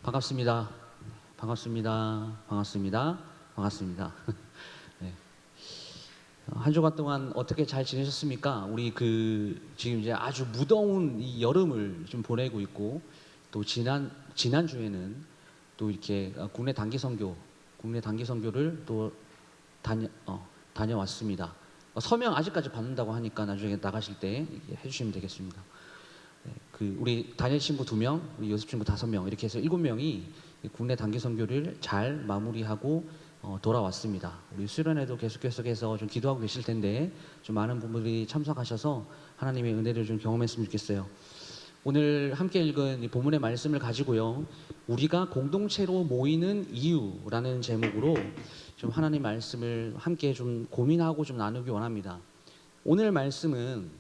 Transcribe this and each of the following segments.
반갑습니다. 반갑습니다. 반갑습니다. 반갑습니다. 네. 한 주간 동안 어떻게 잘 지내셨습니까? 우리 지금 이제 아주 무더운 이 여름을 좀 보내고 있고, 또 지난 주에는 또 이렇게 국내 단기 선교를 또 다녀왔습니다. 서명 아직까지 받는다고 하니까 나중에 나가실 때 해주시면 되겠습니다. 우리 다니엘 친구 2명, 우리 요셉 친구 5명, 이렇게 해서 7명이 국내 단기 선교를 잘 마무리하고 돌아왔습니다. 우리 수련회도 계속해서 좀 기도하고 계실 텐데 좀 많은 분들이 참석하셔서 하나님의 은혜를 좀 경험했으면 좋겠어요. 오늘 함께 읽은 이 본문의 말씀을 가지고요, 우리가 공동체로 모이는 이유라는 제목으로 좀 하나님 말씀을 함께 좀 고민하고 좀 나누기 원합니다. 오늘 말씀은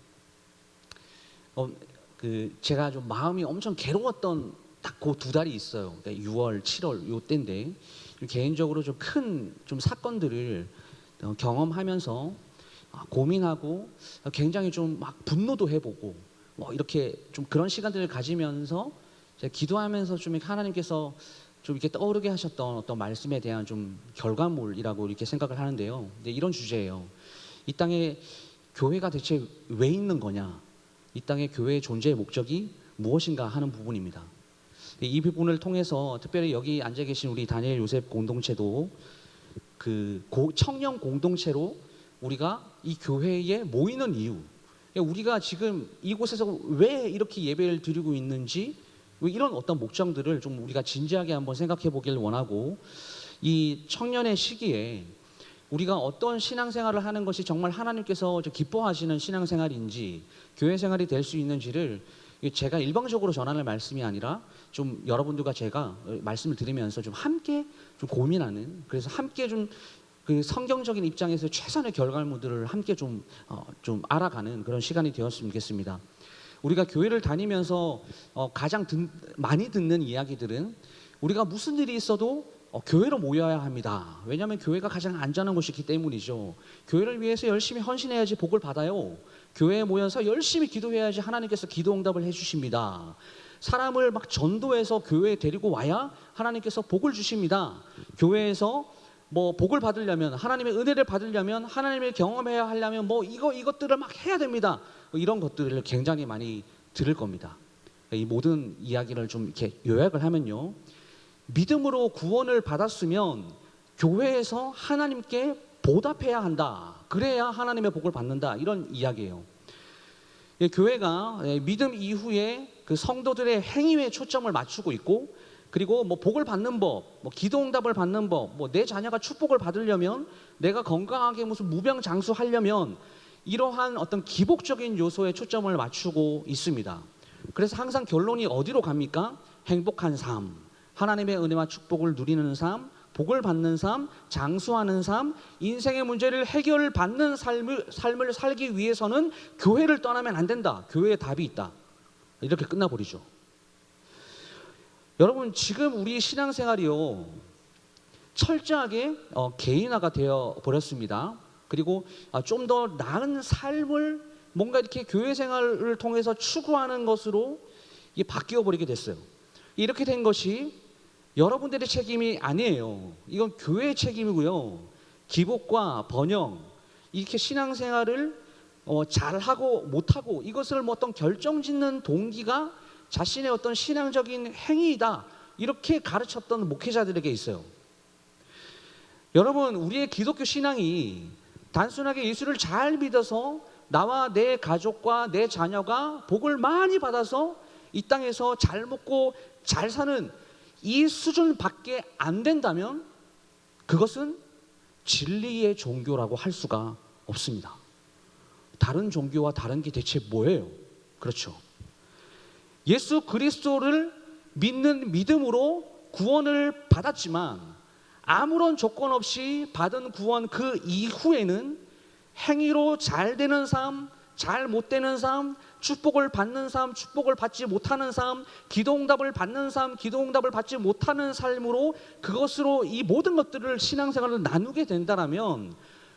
제가 좀 마음이 엄청 괴로웠던 딱 그 2달이 있어요. 그러니까 6월, 7월 요 때인데 개인적으로 좀 큰 사건들을 경험하면서 고민하고 굉장히 좀 막 분노도 해보고 이렇게 좀 그런 시간들을 가지면서 제가 기도하면서 좀 하나님께서 좀 이렇게 떠오르게 하셨던 어떤 말씀에 대한 좀 결과물이라고 이렇게 생각을 하는데요. 근데 이런 주제예요. 이 땅에 교회가 대체 왜 있는 거냐? 이 땅에 교회의 존재의 목적이 무엇인가 하는 부분입니다. 이 부분을 통해서 특별히 여기 앉아 계신 우리 다니엘 요셉 공동체도 청년 공동체로 우리가 이 교회에 모이는 이유, 우리가 지금 이곳에서 왜 이렇게 예배를 드리고 있는지, 이런 어떤 목적들을 좀 우리가 진지하게 한번 생각해 보길 원하고, 이 청년의 시기에 우리가 어떤 신앙생활을 하는 것이 정말 하나님께서 기뻐하시는 신앙생활인지, 교회 생활이 될 수 있는지를 제가 일방적으로 전하는 말씀이 아니라 좀 여러분들과 제가 말씀을 들으면서 좀 함께 좀 고민하는, 그래서 함께 좀 성경적인 입장에서 최선의 결과물들을 함께 좀 알아가는 그런 시간이 되었으면 좋겠습니다. 우리가 교회를 다니면서 가장 많이 듣는 이야기들은 우리가 무슨 일이 있어도 교회로 모여야 합니다. 왜냐하면 교회가 가장 안전한 곳이기 때문이죠. 교회를 위해서 열심히 헌신해야지 복을 받아요. 교회에 모여서 열심히 기도해야지 하나님께서 기도 응답을 해주십니다. 사람을 막 전도해서 교회에 데리고 와야 하나님께서 복을 주십니다. 교회에서 복을 받으려면, 하나님의 은혜를 받으려면, 하나님을 경험해야 하려면 이것들을 막 해야 됩니다. 이런 것들을 굉장히 많이 들을 겁니다. 이 모든 이야기를 좀 이렇게 요약을 하면요, 믿음으로 구원을 받았으면 교회에서 하나님께 보답해야 한다. 그래야 하나님의 복을 받는다. 이런 이야기예요. 교회가 믿음 이후에 성도들의 행위에 초점을 맞추고 있고, 그리고 복을 받는 법, 기도 응답을 받는 법, 내 자녀가 축복을 받으려면, 내가 건강하게 무슨 무병장수하려면 이러한 어떤 기복적인 요소에 초점을 맞추고 있습니다. 그래서 항상 결론이 어디로 갑니까? 행복한 삶, 하나님의 은혜와 축복을 누리는 삶, 복을 받는 삶, 장수하는 삶, 인생의 문제를 해결받는 삶을 살기 위해서는 교회를 떠나면 안 된다. 교회에 답이 있다. 이렇게 끝나버리죠. 여러분, 지금 우리 신앙생활이요, 철저하게 개인화가 되어 버렸습니다. 그리고 좀 더 나은 삶을 뭔가 이렇게 교회 생활을 통해서 추구하는 것으로 바뀌어 버리게 됐어요. 이렇게 된 것이 여러분들의 책임이 아니에요. 이건 교회의 책임이고요. 기복과 번영, 이렇게 신앙생활을 잘하고 못하고 이것을 어떤 결정짓는 동기가 자신의 어떤 신앙적인 행위이다, 이렇게 가르쳤던 목회자들에게 있어요. 여러분, 우리의 기독교 신앙이 단순하게 예수를 잘 믿어서 나와 내 가족과 내 자녀가 복을 많이 받아서 이 땅에서 잘 먹고 잘 사는 이 수준밖에 안 된다면 그것은 진리의 종교라고 할 수가 없습니다. 다른 종교와 다른 게 대체 뭐예요? 그렇죠. 예수 그리스도를 믿는 믿음으로 구원을 받았지만 아무런 조건 없이 받은 구원 그 이후에는 행위로 잘 되는 삶, 잘 못 되는 삶, 축복을 받는 삶, 축복을 받지 못하는 삶, 기도응답을 받는 삶, 기도응답을 받지 못하는 삶으로, 그것으로 이 모든 것들을 신앙생활을 나누게 된다면,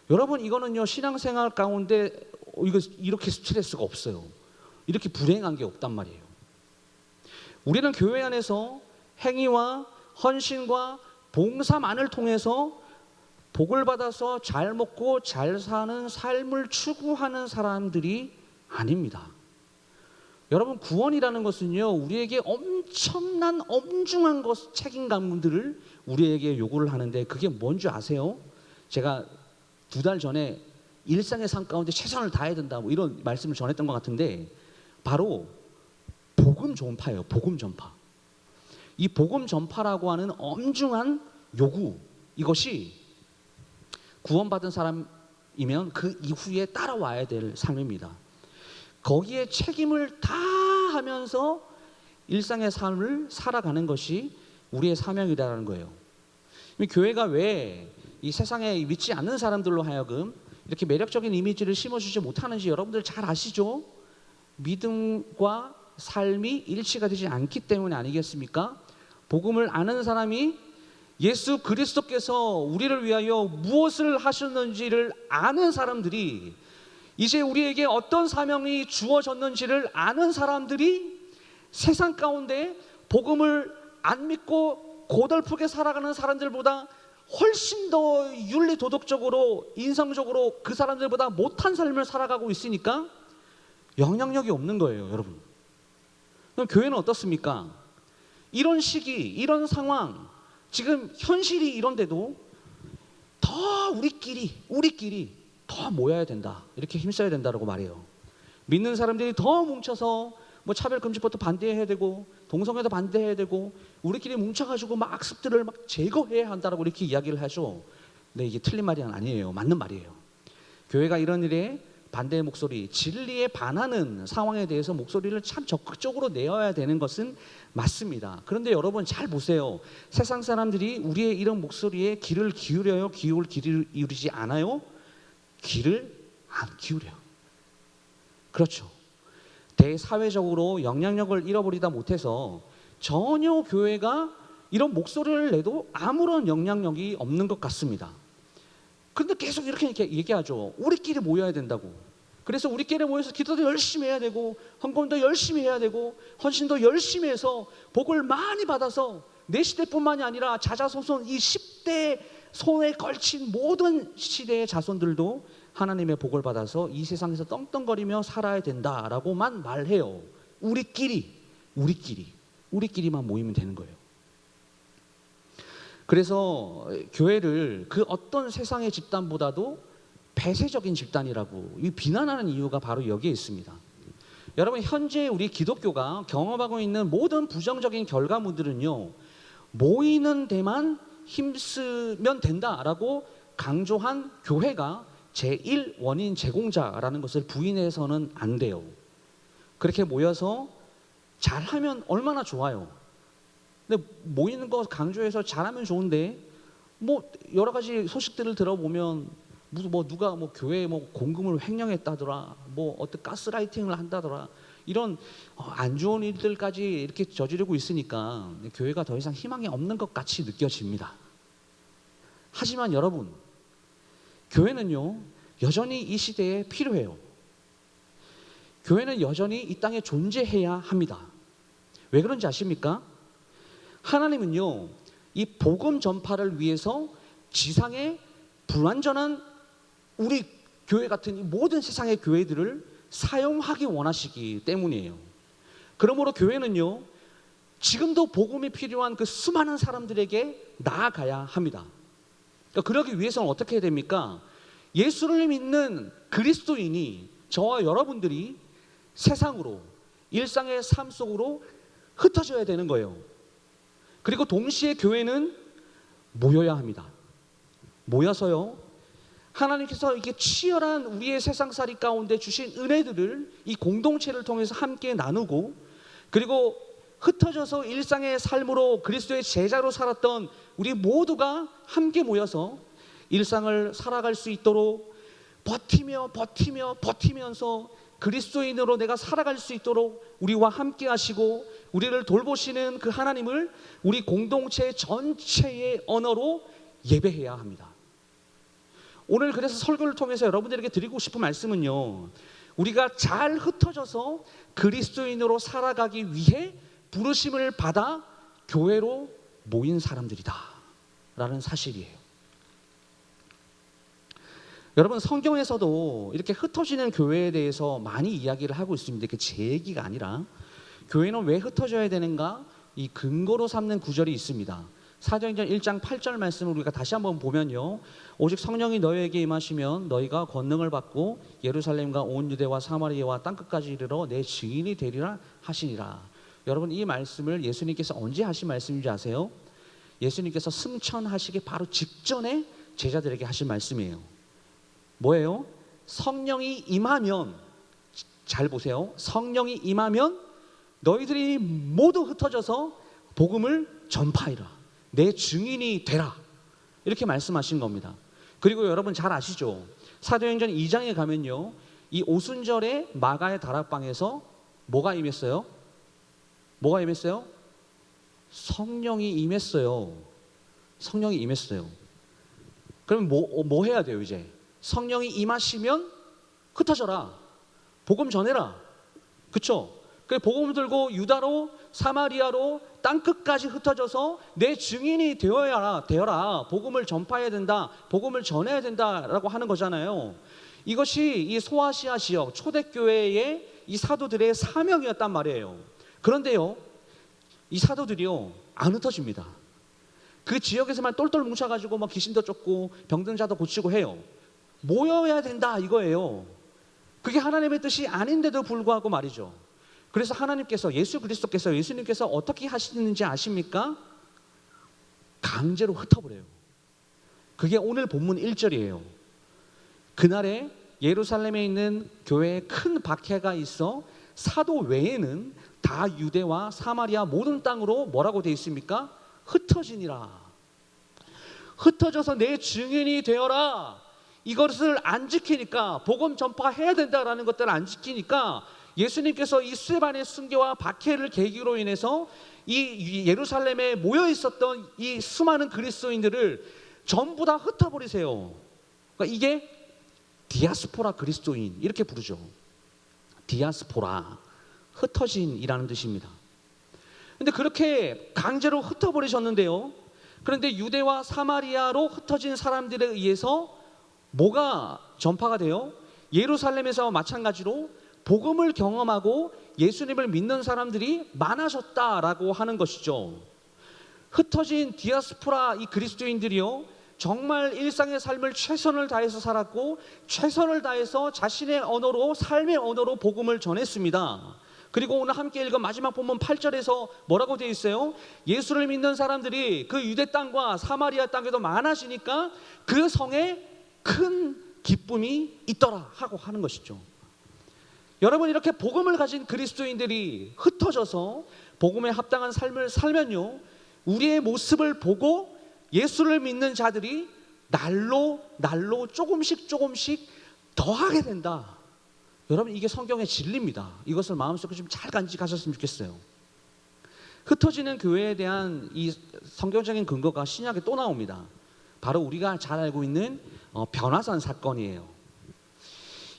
여러분, 이거는요, 신앙생활 가운데 이렇게 스트레스가 없어요. 이렇게 불행한 게 없단 말이에요. 우리는 교회 안에서 행위와 헌신과 봉사만을 통해서 복을 받아서 잘 먹고 잘 사는 삶을 추구하는 사람들이 아닙니다. 여러분, 구원이라는 것은요, 우리에게 엄청난 엄중한 책임감들을 우리에게 요구를 하는데, 그게 뭔지 아세요? 제가 2달 전에 일상의 삶 가운데 최선을 다해야 된다, 뭐 이런 말씀을 전했던 것 같은데, 바로 복음 전파예요. 복음 전파. 이 복음 전파라고 하는 엄중한 요구, 이것이 구원받은 사람이면 그 이후에 따라와야 될 삶입니다. 거기에 책임을 다 하면서 일상의 삶을 살아가는 것이 우리의 사명이라는 거예요. 교회가 왜 이 세상에 믿지 않는 사람들로 하여금 이렇게 매력적인 이미지를 심어주지 못하는지 여러분들 잘 아시죠? 믿음과 삶이 일치가 되지 않기 때문에 아니겠습니까? 복음을 아는 사람이 예수 그리스도께서 우리를 위하여 무엇을 하셨는지를 아는 사람들이, 이제 우리에게 어떤 사명이 주어졌는지를 아는 사람들이 세상 가운데 복음을 안 믿고 고달프게 살아가는 사람들보다 훨씬 더 윤리 도덕적으로 인성적으로 그 사람들보다 못한 삶을 살아가고 있으니까 영향력이 없는 거예요, 여러분. 그럼 교회는 어떻습니까? 이런 시기, 이런 상황, 지금 현실이 이런데도 더 우리끼리 더 모여야 된다, 이렇게 힘써야 된다라고 말해요. 믿는 사람들이 더 뭉쳐서 뭐 차별금지법도 반대해야 되고 동성애도 반대해야 되고 우리끼리 뭉쳐가지고 막 악습들을 막 제거해야 한다라고 이렇게 이야기를 하죠. 근데 이게 틀린 말이 아니에요. 맞는 말이에요. 교회가 이런 일에 반대의 목소리, 진리에 반하는 상황에 대해서 목소리를 참 적극적으로 내어야 되는 것은 맞습니다. 그런데 여러분 잘 보세요. 세상 사람들이 우리의 이런 목소리에 귀를 기울여요? 기울이지 않아요? 귀를 안 기울여요. 그렇죠. 대사회적으로 영향력을 잃어버리다 못해서 전혀 교회가 이런 목소리를 내도 아무런 영향력이 없는 것 같습니다. 그런데 계속 이렇게 얘기하죠. 우리끼리 모여야 된다고. 그래서 우리끼리 모여서 기도도 열심히 해야 되고 헌금도 열심히 해야 되고 헌신도 열심히 해서 복을 많이 받아서 내 시대뿐만이 아니라 자자손손 이 10대 손에 걸친 모든 시대의 자손들도 하나님의 복을 받아서 이 세상에서 떵떵거리며 살아야 된다라고만 말해요. 우리끼리만 모이면 되는 거예요. 그래서 교회를 그 어떤 세상의 집단보다도 폐쇄적인 집단이라고 비난하는 이유가 바로 여기에 있습니다. 여러분, 현재 우리 기독교가 경험하고 있는 모든 부정적인 결과물들은요, 모이는 데만 힘쓰면 된다라고 강조한 교회가 제1 원인 제공자라는 것을 부인해서는 안 돼요. 그렇게 모여서 잘하면 얼마나 좋아요. 근데 모이는 거 강조해서 잘하면 좋은데 뭐 여러 가지 소식들을 들어보면 뭐 누가 뭐 교회에 뭐 공금을 횡령했다더라, 뭐 어떤 가스라이팅을 한다더라, 이런 안 좋은 일들까지 이렇게 저지르고 있으니까 교회가 더 이상 희망이 없는 것 같이 느껴집니다. 하지만 여러분, 교회는요 여전히 이 시대에 필요해요. 교회는 여전히 이 땅에 존재해야 합니다. 왜 그런지 아십니까? 하나님은요 이 복음 전파를 위해서 지상에 불완전한 우리 교회 같은 이 모든 세상의 교회들을 사용하기 원하시기 때문이에요. 그러므로 교회는요 지금도 복음이 필요한 그 수많은 사람들에게 나아가야 합니다. 그러니까 그러기 위해서는 어떻게 해야 됩니까? 예수를 믿는 그리스도인이, 저와 여러분들이 세상으로, 일상의 삶 속으로 흩어져야 되는 거예요. 그리고 동시에 교회는 모여야 합니다. 모여서요 하나님께서 이렇게 치열한 우리의 세상살이 가운데 주신 은혜들을 이 공동체를 통해서 함께 나누고, 그리고 흩어져서 일상의 삶으로 그리스도의 제자로 살았던 우리 모두가 함께 모여서 일상을 살아갈 수 있도록 버티면서 그리스도인으로 내가 살아갈 수 있도록 우리와 함께 하시고 우리를 돌보시는 그 하나님을 우리 공동체 전체의 언어로 예배해야 합니다. 오늘 그래서 설교를 통해서 여러분들에게 드리고 싶은 말씀은요, 우리가 잘 흩어져서 그리스도인으로 살아가기 위해 부르심을 받아 교회로 모인 사람들이다 라는 사실이에요. 여러분, 성경에서도 이렇게 흩어지는 교회에 대해서 많이 이야기를 하고 있습니다. 이게 제 얘기가 아니라 교회는 왜 흩어져야 되는가, 이 근거로 삼는 구절이 있습니다. 사도행전 1장 8절 말씀을 우리가 다시 한번 보면요, 오직 성령이 너희에게 임하시면 너희가 권능을 받고 예루살렘과 온 유대와 사마리아와 땅끝까지 이르러 내 증인이 되리라 하시니라. 여러분, 이 말씀을 예수님께서 언제 하신 말씀인지 아세요? 예수님께서 승천하시기 바로 직전에 제자들에게 하신 말씀이에요. 뭐예요? 성령이 임하면, 잘 보세요, 성령이 임하면 너희들이 모두 흩어져서 복음을 전파하리라, 내 증인이 되라, 이렇게 말씀하신 겁니다. 그리고 여러분 잘 아시죠? 사도행전 2장에 가면요, 이 오순절에 마가의 다락방에서 뭐가 임했어요? 뭐가 임했어요? 성령이 임했어요. 성령이 임했어요. 그럼 뭐 해야 돼요? 이제 성령이 임하시면 흩어져라, 복음 전해라, 그렇죠? 그 복음 들고 유다로 사마리아로 땅끝까지 흩어져서 내 증인이 되어라, 복음을 전파해야 된다, 복음을 전해야 된다라고 하는 거잖아요. 이것이 이 소아시아 지역 초대교회의 이 사도들의 사명이었단 말이에요. 그런데요, 이 사도들이요 안 흩어집니다. 그 지역에서만 똘똘 뭉쳐가지고 막 귀신도 쫓고 병든 자도 고치고 해요. 모여야 된다 이거예요. 그게 하나님의 뜻이 아닌데도 불구하고 말이죠. 그래서 하나님께서, 예수님께서 어떻게 하시는지 아십니까? 강제로 흩어버려요. 그게 오늘 본문 1절이에요. 그날에 예루살렘에 있는 교회에 큰 박해가 있어 사도 외에는 다 유대와 사마리아 모든 땅으로 뭐라고 되어 있습니까? 흩어지니라. 흩어져서 내 증인이 되어라. 이것을 안 지키니까, 복음 전파해야 된다라는 것들을 안 지키니까 예수님께서 이 스데반의 순교와 박해를 계기로 인해서 이 예루살렘에 모여 있었던 이 수많은 그리스도인들을 전부 다 흩어버리세요. 그러니까 이게 디아스포라 그리스도인, 이렇게 부르죠. 디아스포라, 흩어진이라는 뜻입니다. 근데 그렇게 강제로 흩어버리셨는데요, 그런데 유대와 사마리아로 흩어진 사람들에 의해서 뭐가 전파가 돼요? 예루살렘에서 마찬가지로 복음을 경험하고 예수님을 믿는 사람들이 많아졌다라고 하는 것이죠. 흩어진 디아스포라 이 그리스도인들이요, 정말 일상의 삶을 최선을 다해서 살았고 최선을 다해서 자신의 언어로, 삶의 언어로 복음을 전했습니다. 그리고 오늘 함께 읽은 마지막 본문 8절에서 뭐라고 되어 있어요? 예수를 믿는 사람들이 그 유대 땅과 사마리아 땅에도 많아지니까 그 성에 큰 기쁨이 있더라 하고 하는 것이죠. 여러분, 이렇게 복음을 가진 그리스도인들이 흩어져서 복음에 합당한 삶을 살면요, 우리의 모습을 보고 예수를 믿는 자들이 날로 조금씩 더하게 된다. 여러분, 이게 성경의 진리입니다. 이것을 마음속에 좀 잘 간직하셨으면 좋겠어요. 흩어지는 교회에 대한 이 성경적인 근거가 신약에 또 나옵니다. 바로 우리가 잘 알고 있는 변화산 사건이에요.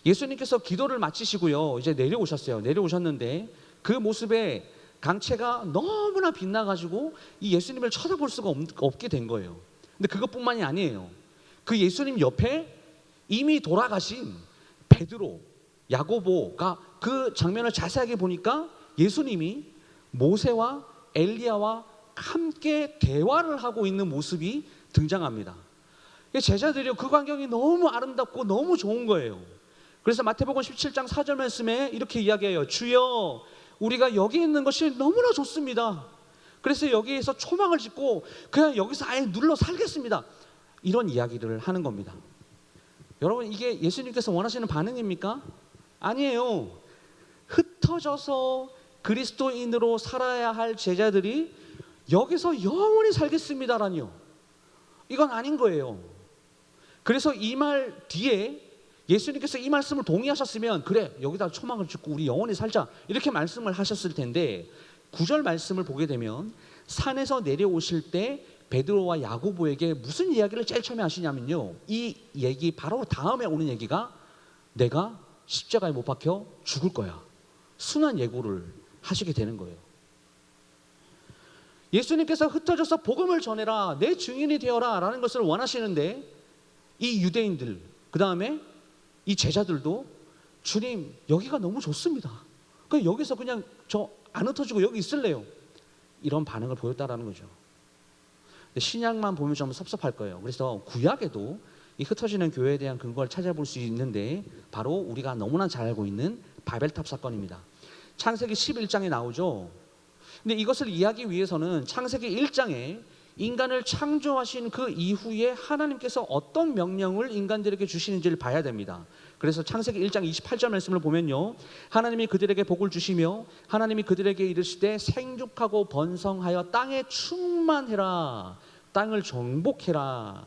예수님께서 기도를 마치시고요, 이제 내려오셨는데 그 모습에 강체가 너무나 빛나가지고 이 예수님을 쳐다볼 수가 없게 된 거예요. 근데 그것뿐만이 아니에요. 그 예수님 옆에 이미 돌아가신 베드로, 야고보가, 그 장면을 자세하게 보니까 예수님이 모세와 엘리야와 함께 대화를 하고 있는 모습이 등장합니다. 제자들이 그 광경이 너무 아름답고 너무 좋은 거예요. 그래서 마태복음 17장 4절 말씀에 이렇게 이야기해요. 주여, 우리가 여기 있는 것이 너무나 좋습니다. 그래서 여기에서 초막을 짓고 그냥 여기서 아예 눌러 살겠습니다. 이런 이야기를 하는 겁니다. 여러분, 이게 예수님께서 원하시는 반응입니까? 아니에요. 흩어져서 그리스도인으로 살아야 할 제자들이 여기서 영원히 살겠습니다라니요, 이건 아닌 거예요. 그래서 이 말 뒤에 예수님께서 이 말씀을 동의하셨으면, 그래, 여기다 초막을 짓고 우리 영원히 살자, 이렇게 말씀을 하셨을 텐데, 9절 말씀을 보게 되면 산에서 내려오실 때 베드로와 야고보에게 무슨 이야기를 제일 처음에 하시냐면요, 이 얘기 바로 다음에 오는 얘기가 내가 십자가에 못 박혀 죽을 거야, 순환 예고를 하시게 되는 거예요. 예수님께서 흩어져서 복음을 전해라, 내 증인이 되어라 라는 것을 원하시는데, 이 유대인들, 그 다음에 이 제자들도 주님 여기가 너무 좋습니다, 그냥 여기서 그냥 저 안 흩어지고 여기 있을래요, 이런 반응을 보였다라는 거죠. 근데 신약만 보면 좀 섭섭할 거예요. 그래서 구약에도 이 흩어지는 교회에 대한 근거를 찾아볼 수 있는데, 바로 우리가 너무나 잘 알고 있는 바벨탑 사건입니다. 창세기 11장에 나오죠. 근데 이것을 이해하기 위해서는 창세기 1장에 인간을 창조하신 그 이후에 하나님께서 어떤 명령을 인간들에게 주시는지를 봐야 됩니다. 그래서 창세기 1장 28절 말씀을 보면요, 하나님이 그들에게 복을 주시며 하나님이 그들에게 이르시되 생육하고 번성하여 땅에 충만해라, 땅을 정복해라.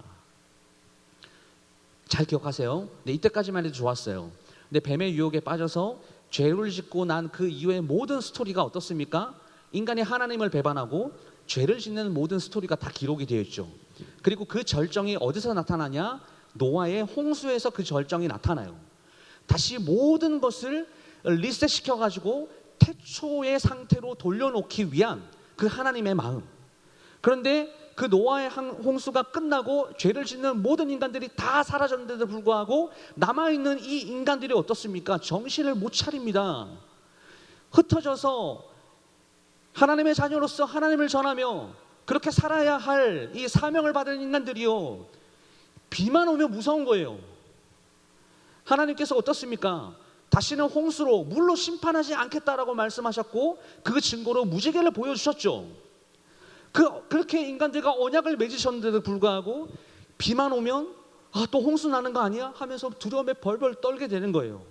잘 기억하세요. 네, 이때까지만 해도 좋았어요. 근데 뱀의 유혹에 빠져서 죄를 짓고 난 그 이후의 모든 스토리가 어떻습니까? 인간이 하나님을 배반하고 죄를 짓는 모든 스토리가 다 기록이 되어 있죠. 그리고 그 절정이 어디서 나타나냐? 노아의 홍수에서 그 절정이 나타나요. 다시 모든 것을 리셋시켜가지고 태초의 상태로 돌려놓기 위한 그 하나님의 마음. 그런데 그 노아의 홍수가 끝나고 죄를 짓는 모든 인간들이 다 사라졌는데도 불구하고 남아있는 이 인간들이 어떻습니까? 정신을 못 차립니다. 흩어져서 하나님의 자녀로서 하나님을 전하며 그렇게 살아야 할 이 사명을 받은 인간들이요, 비만 오면 무서운 거예요. 하나님께서 어떻습니까? 다시는 홍수로 물로 심판하지 않겠다라고 말씀하셨고, 그 증거로 무지개를 보여주셨죠. 그렇게 인간들과 언약을 맺으셨는데도 불구하고 비만 오면 또 홍수 나는 거 아니야? 하면서 두려움에 벌벌 떨게 되는 거예요.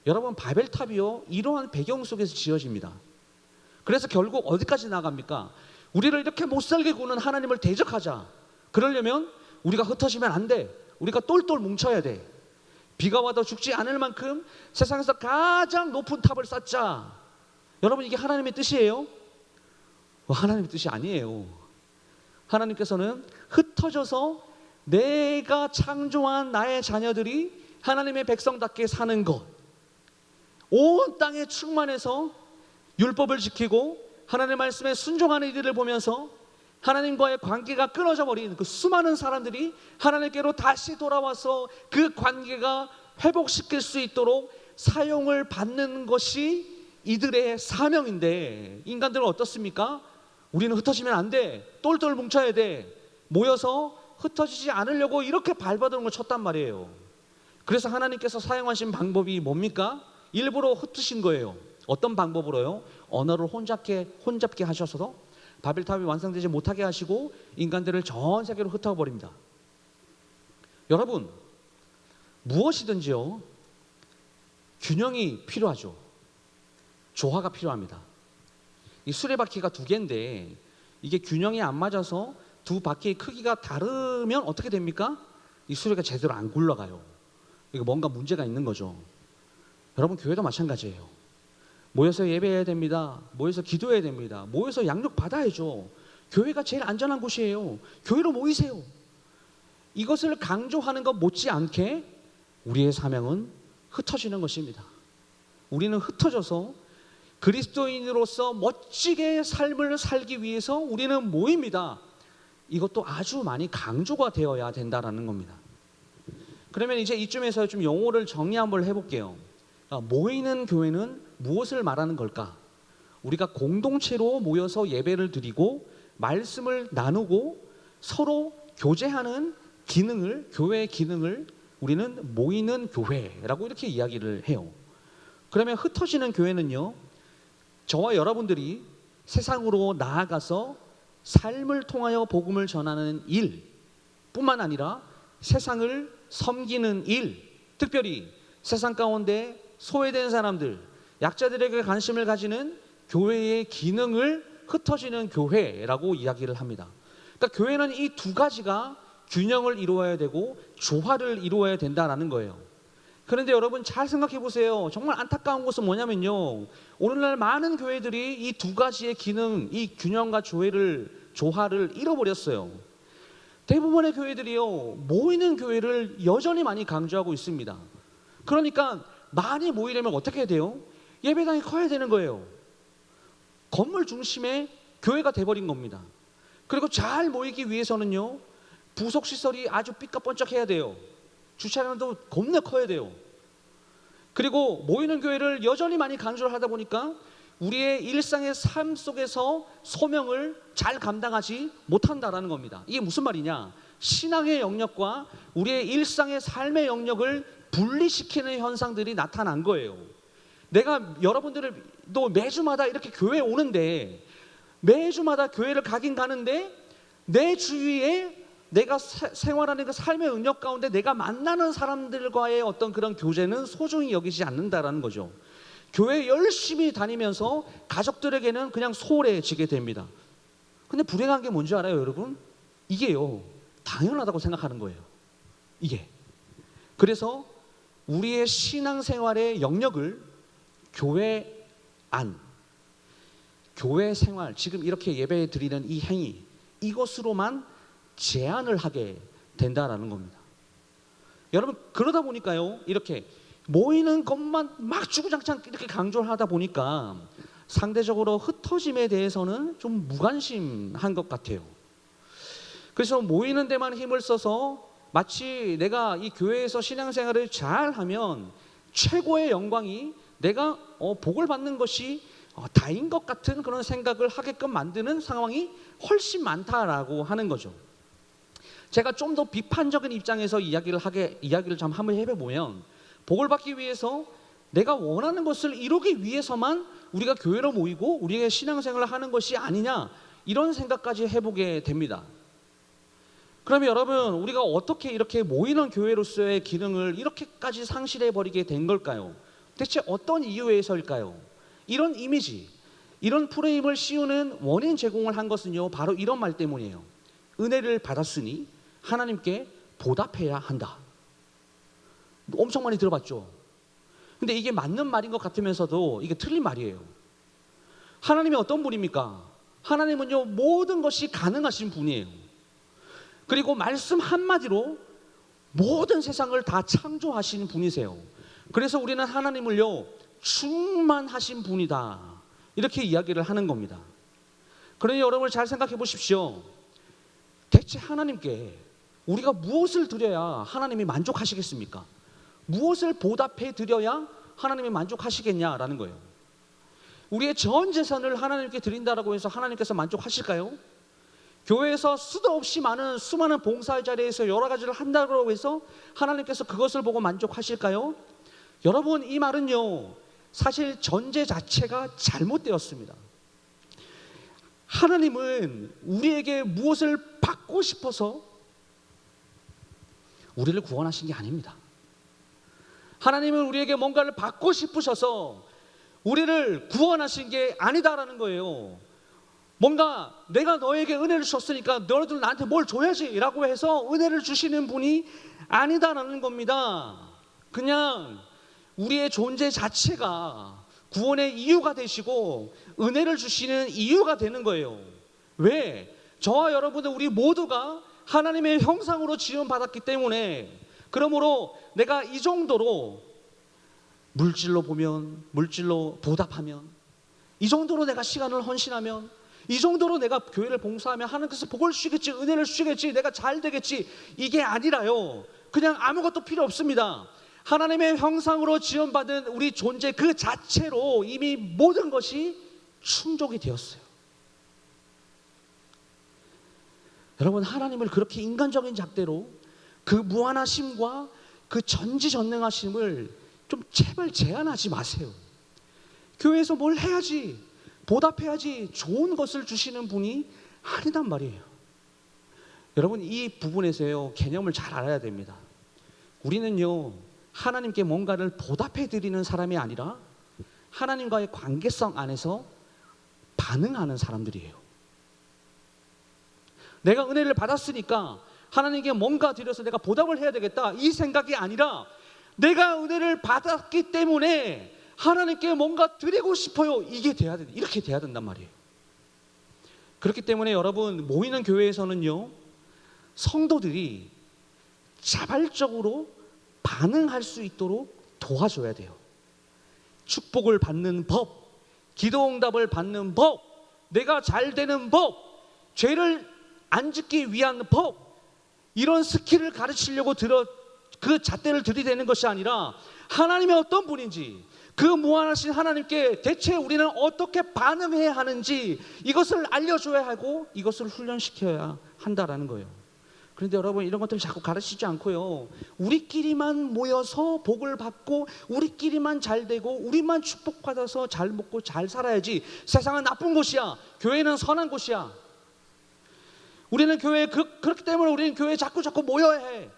여러분, 바벨탑이요, 이러한 배경 속에서 지어집니다. 그래서 결국 어디까지 나갑니까? 우리를 이렇게 못살게 구는 하나님을 대적하자. 그러려면 우리가 흩어지면 안 돼. 우리가 똘똘 뭉쳐야 돼. 비가 와도 죽지 않을 만큼 세상에서 가장 높은 탑을 쌓자. 여러분, 이게 하나님의 뜻이에요? 하나님의 뜻이 아니에요. 하나님께서는 흩어져서 내가 창조한 나의 자녀들이 하나님의 백성답게 사는 것, 온 땅에 충만해서 율법을 지키고 하나님의 말씀에 순종하는 이들을 보면서 하나님과의 관계가 끊어져 버린 그 수많은 사람들이 하나님께로 다시 돌아와서 그 관계가 회복시킬 수 있도록 사용을 받는 것이 이들의 사명인데, 인간들은 어떻습니까? 우리는 흩어지면 안 돼. 똘똘 뭉쳐야 돼. 모여서 흩어지지 않으려고 이렇게 발버둥을 쳤단 말이에요. 그래서 하나님께서 사용하신 방법이 뭡니까? 일부러 흩으신 거예요. 어떤 방법으로요? 언어를 혼잡게 하셔서 바벨탑이 완성되지 못하게 하시고 인간들을 전 세계로 흩어버립니다. 여러분, 무엇이든지요, 균형이 필요하죠. 조화가 필요합니다. 이 수레바퀴가 두 개인데 이게 균형이 안 맞아서 두 바퀴의 크기가 다르면 어떻게 됩니까? 이 수레가 제대로 안 굴러가요. 이거 뭔가 문제가 있는 거죠. 여러분, 교회도 마찬가지예요. 모여서 예배해야 됩니다. 모여서 기도해야 됩니다. 모여서 양육 받아야죠. 교회가 제일 안전한 곳이에요. 교회로 모이세요. 이것을 강조하는 것 못지않게 우리의 사명은 흩어지는 것입니다. 우리는 흩어져서 그리스도인으로서 멋지게 삶을 살기 위해서 우리는 모입니다. 이것도 아주 많이 강조가 되어야 된다는 겁니다. 그러면 이제 이쯤에서 좀 용어를 정리 한번 해볼게요. 모이는 교회는 무엇을 말하는 걸까? 우리가 공동체로 모여서 예배를 드리고 말씀을 나누고 서로 교제하는 기능을, 교회의 기능을 우리는 모이는 교회라고 이렇게 이야기를 해요. 그러면 흩어지는 교회는요, 저와 여러분들이 세상으로 나아가서 삶을 통하여 복음을 전하는 일 뿐만 아니라 세상을 섬기는 일, 특별히 세상 가운데 소외된 사람들, 약자들에게 관심을 가지는 교회의 기능을 흩어지는 교회라고 이야기를 합니다. 그러니까 교회는 이 두 가지가 균형을 이루어야 되고 조화를 이루어야 된다는 거예요. 그런데 여러분, 잘 생각해 보세요. 정말 안타까운 것은 뭐냐면요, 오늘날 많은 교회들이 이 두 가지의 기능, 이 균형과 조화를 잃어버렸어요. 대부분의 교회들이요, 모이는 교회를 여전히 많이 강조하고 있습니다. 그러니까 많이 모이려면 어떻게 해야 돼요? 예배당이 커야 되는 거예요. 건물 중심의 교회가 돼버린 겁니다. 그리고 잘 모이기 위해서는요, 부속 시설이 아주 삐까뻔쩍해야 돼요. 주차장도 겁나 커야 돼요. 그리고 모이는 교회를 여전히 많이 강조를 하다 보니까 우리의 일상의 삶 속에서 소명을 잘 감당하지 못한다라는 겁니다. 이게 무슨 말이냐? 신앙의 영역과 우리의 일상의 삶의 영역을 분리시키는 현상들이 나타난 거예요. 내가 여러분들도 매주마다 이렇게 교회에 오는데, 매주마다 교회를 가긴 가는데 내 주위에 내가 생활하는 그 삶의 영역 가운데 내가 만나는 사람들과의 어떤 그런 교제는 소중히 여기지 않는다라는 거죠. 교회 열심히 다니면서 가족들에게는 그냥 소홀해지게 됩니다. 근데 불행한 게 뭔지 알아요, 여러분? 이게요, 당연하다고 생각하는 거예요. 이게. 그래서 우리의 신앙생활의 영역을 교회 안, 교회 생활, 지금 이렇게 예배 드리는 이 행위, 이것으로만 제한을 하게 된다라는 겁니다. 여러분, 그러다 보니까요, 이렇게 모이는 것만 막 주구장창 이렇게 강조를 하다 보니까 상대적으로 흩어짐에 대해서는 좀 무관심한 것 같아요. 그래서 모이는 데만 힘을 써서 마치 내가 이 교회에서 신앙생활을 잘하면 최고의 영광이 내가 복을 받는 것이 다인 것 같은 그런 생각을 하게끔 만드는 상황이 훨씬 많다라고 하는 거죠. 제가 좀 더 비판적인 입장에서 이야기를 좀 한번 해보면, 복을 받기 위해서 내가 원하는 것을 이루기 위해서만 우리가 교회로 모이고 우리의 신앙생활을 하는 것이 아니냐, 이런 생각까지 해보게 됩니다. 그러면 여러분, 우리가 어떻게 이렇게 모이는 교회로서의 기능을 이렇게까지 상실해 버리게 된 걸까요? 대체 어떤 이유에서일까요? 이런 이미지, 이런 프레임을 씌우는 원인 제공을 한 것은요, 바로 이런 말 때문이에요. 은혜를 받았으니 하나님께 보답해야 한다. 엄청 많이 들어봤죠. 근데 이게 맞는 말인 것 같으면서도 이게 틀린 말이에요. 하나님이 어떤 분입니까? 하나님은요, 모든 것이 가능하신 분이에요. 그리고 말씀 한마디로 모든 세상을 다 창조하신 분이세요. 그래서 우리는 하나님을요, 충만하신 분이다, 이렇게 이야기를 하는 겁니다. 그러니 여러분, 잘 생각해 보십시오. 대체 하나님께 우리가 무엇을 드려야 하나님이 만족하시겠습니까? 무엇을 보답해 드려야 하나님이 만족하시겠냐라는 거예요. 우리의 전 재산을 하나님께 드린다라고 해서 하나님께서 만족하실까요? 교회에서 수도 없이 많은 수많은 봉사의 자리에서 여러 가지를 한다고 해서 하나님께서 그것을 보고 만족하실까요? 여러분, 이 말은요, 사실 전제 자체가 잘못되었습니다. 하나님은 우리에게 무엇을 받고 싶어서 우리를 구원하신 게 아닙니다. 하나님은 우리에게 뭔가를 받고 싶으셔서 우리를 구원하신 게 아니다라는 거예요. 뭔가 내가 너에게 은혜를 줬으니까 너희들 나한테 뭘 줘야지 라고 해서 은혜를 주시는 분이 아니다라는 겁니다. 그냥 우리의 존재 자체가 구원의 이유가 되시고 은혜를 주시는 이유가 되는 거예요. 왜? 저와 여러분들 우리 모두가 하나님의 형상으로 지음받았기 때문에, 그러므로 내가 이 정도로 물질로 보면, 물질로 보답하면, 이 정도로 내가 시간을 헌신하면, 이 정도로 내가 교회를 봉사하면 하나님께서 복을 주시겠지, 은혜를 주시겠지, 내가 잘 되겠지, 이게 아니라요, 그냥 아무것도 필요 없습니다. 하나님의 형상으로 지음받은 우리 존재 그 자체로 이미 모든 것이 충족이 되었어요. 여러분, 하나님을 그렇게 인간적인 잣대로 그 무한하심과 그 전지전능하심을 좀 제발 제한하지 마세요. 교회에서 뭘 해야지, 보답해야지, 좋은 것을 주시는 분이 아니단 말이에요. 여러분, 이 부분에서요, 개념을 잘 알아야 됩니다. 우리는요, 하나님께 뭔가를 보답해 드리는 사람이 아니라 하나님과의 관계성 안에서 반응하는 사람들이에요. 내가 은혜를 받았으니까 하나님께 뭔가 드려서 내가 보답을 해야 되겠다, 이 생각이 아니라 내가 은혜를 받았기 때문에 하나님께 뭔가 드리고 싶어요, 이게 돼야 된다, 이렇게 돼야 된단 말이에요. 그렇기 때문에 여러분, 모이는 교회에서는요, 성도들이 자발적으로 반응할 수 있도록 도와줘야 돼요. 축복을 받는 법, 기도응답을 받는 법, 내가 잘 되는 법, 죄를 안 짓기 위한 법, 이런 스킬을 가르치려고 그 잣대를 들이대는 것이 아니라 하나님이 어떤 분인지, 그 무한하신 하나님께 대체 우리는 어떻게 반응해야 하는지 이것을 알려줘야 하고 이것을 훈련시켜야 한다라는 거예요. 그런데 여러분, 이런 것들을 자꾸 가르치지 않고요, 우리끼리만 모여서 복을 받고 우리끼리만 잘 되고 우리만 축복받아서 잘 먹고 잘 살아야지, 세상은 나쁜 곳이야, 교회는 선한 곳이야, 우리는 교회에 그렇기 때문에 우리는 교회에 자꾸 모여야 해.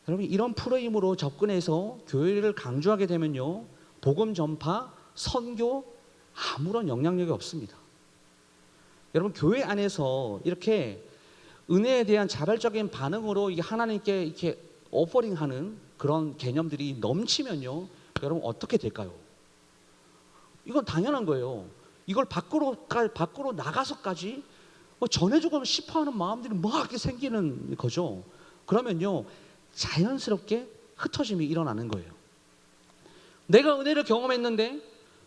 여러분, 이런 프레임으로 접근해서 교회를 강조하게 되면요, 복음 전파, 선교 아무런 영향력이 없습니다. 여러분, 교회 안에서 이렇게 은혜에 대한 자발적인 반응으로 이게 하나님께 이렇게 오퍼링하는 그런 개념들이 넘치면요, 여러분 어떻게 될까요? 이건 당연한 거예요. 이걸 밖으로 나가서까지 전해주고 싶어 하는 마음들이 막 이렇게 생기는 거죠. 그러면요, 자연스럽게 흩어짐이 일어나는 거예요. 내가 은혜를 경험했는데,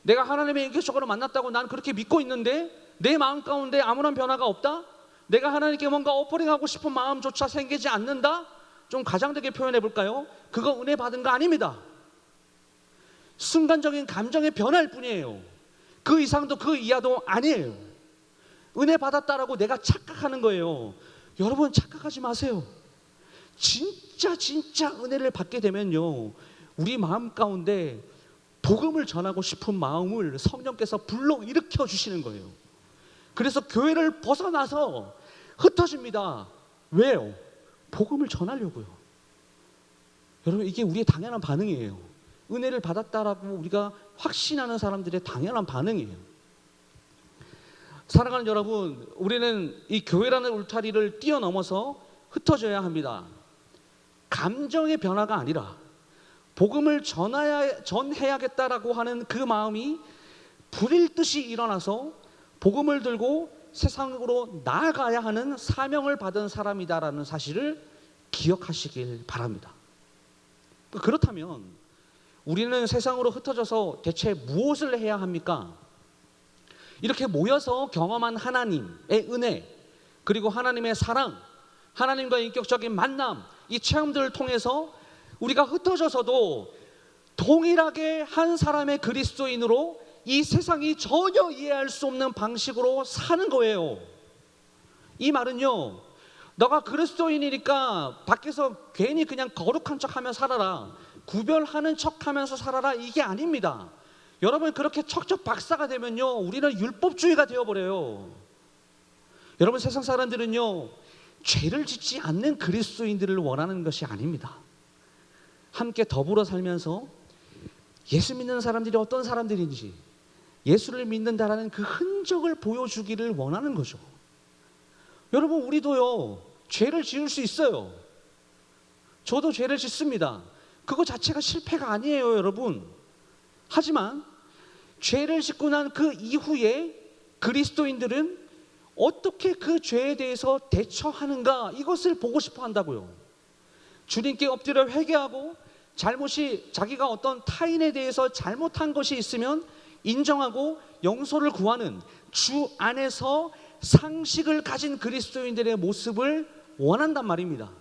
내가 하나님의 인격적으로 만났다고 난 그렇게 믿고 있는데 내 마음 가운데 아무런 변화가 없다? 내가 하나님께 뭔가 오퍼링하고 싶은 마음조차 생기지 않는다? 좀 가장되게 표현해 볼까요? 그거 은혜 받은 거 아닙니다. 순간적인 감정의 변화일 뿐이에요. 그 이상도 그 이하도 아니에요. 은혜 받았다라고 내가 착각하는 거예요. 여러분, 착각하지 마세요. 진짜 은혜를 받게 되면요, 우리 마음 가운데 복음을 전하고 싶은 마음을 성령께서 불러일으켜 주시는 거예요. 그래서 교회를 벗어나서 흩어집니다. 왜요? 복음을 전하려고요. 여러분, 이게 우리의 당연한 반응이에요. 은혜를 받았다라고 우리가 확신하는 사람들의 당연한 반응이에요. 사랑하는 여러분, 우리는 이 교회라는 울타리를 뛰어넘어서 흩어져야 합니다. 감정의 변화가 아니라 복음을 전해야겠다라고 하는 그 마음이 불일 듯이 일어나서 복음을 들고 세상으로 나아가야 하는 사명을 받은 사람이다라는 사실을 기억하시길 바랍니다. 그렇다면 우리는 세상으로 흩어져서 대체 무엇을 해야 합니까? 이렇게 모여서 경험한 하나님의 은혜, 그리고 하나님의 사랑, 하나님과의 인격적인 만남, 이 체험들을 통해서 우리가 흩어져서도 동일하게 한 사람의 그리스도인으로 이 세상이 전혀 이해할 수 없는 방식으로 사는 거예요. 이 말은요, 너가 그리스도인이니까 밖에서 괜히 그냥 거룩한 척하며 살아라, 구별하는 척하면서 살아라, 이게 아닙니다. 여러분, 그렇게 척척 박사가 되면요, 우리는 율법주의가 되어버려요. 여러분, 세상 사람들은요, 죄를 짓지 않는 그리스도인들을 원하는 것이 아닙니다. 함께 더불어 살면서 예수 믿는 사람들이 어떤 사람들인지, 예수를 믿는다라는 그 흔적을 보여주기를 원하는 거죠. 여러분, 우리도요, 죄를 지을 수 있어요. 저도 죄를 짓습니다. 그거 자체가 실패가 아니에요, 여러분. 하지만 죄를 짓고 난 그 이후에 그리스도인들은 어떻게 그 죄에 대해서 대처하는가, 이것을 보고 싶어 한다고요. 주님께 엎드려 회개하고 잘못이, 자기가 어떤 타인에 대해서 잘못한 것이 있으면 인정하고 용서를 구하는 주 안에서 상식을 가진 그리스도인들의 모습을 원한단 말입니다.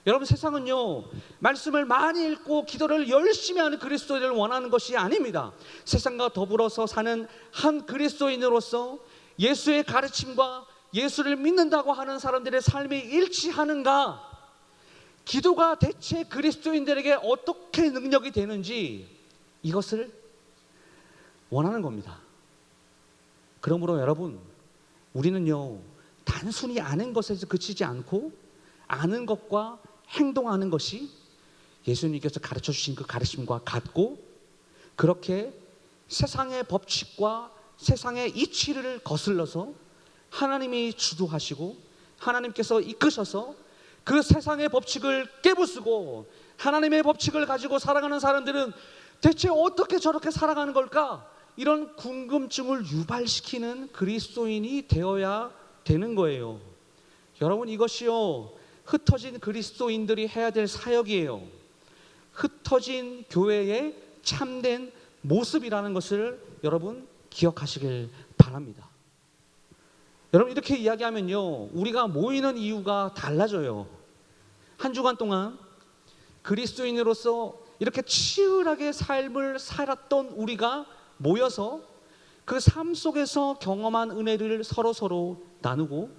여러분, 세상은요, 말씀을 많이 읽고 기도를 열심히 하는 그리스도인을 원하는 것이 아닙니다. 세상과 더불어서 사는 한 그리스도인으로서 예수의 가르침과 예수를 믿는다고 하는 사람들의 삶이 일치하는가, 기도가 대체 그리스도인들에게 어떻게 능력이 되는지, 이것을 원하는 겁니다. 그러므로 여러분, 우리는요, 단순히 아는 것에서 그치지 않고 아는 것과 행동하는 것이 예수님께서 가르쳐 주신 그 가르침과 같고, 그렇게 세상의 법칙과 세상의 이치를 거슬러서 하나님이 주도하시고 하나님께서 이끄셔서 그 세상의 법칙을 깨부수고 하나님의 법칙을 가지고 살아가는 사람들은 대체 어떻게 저렇게 살아가는 걸까? 이런 궁금증을 유발시키는 그리스도인이 되어야 되는 거예요. 여러분, 이것이요, 흩어진 그리스도인들이 해야 될 사역이에요. 흩어진 교회의 참된 모습이라는 것을 여러분 기억하시길 바랍니다. 여러분 이렇게 이야기하면요, 우리가 모이는 이유가 달라져요. 한 주간 동안 그리스도인으로서 이렇게 치열하게 삶을 살았던 우리가 모여서 그 삶 속에서 경험한 은혜를 서로 나누고,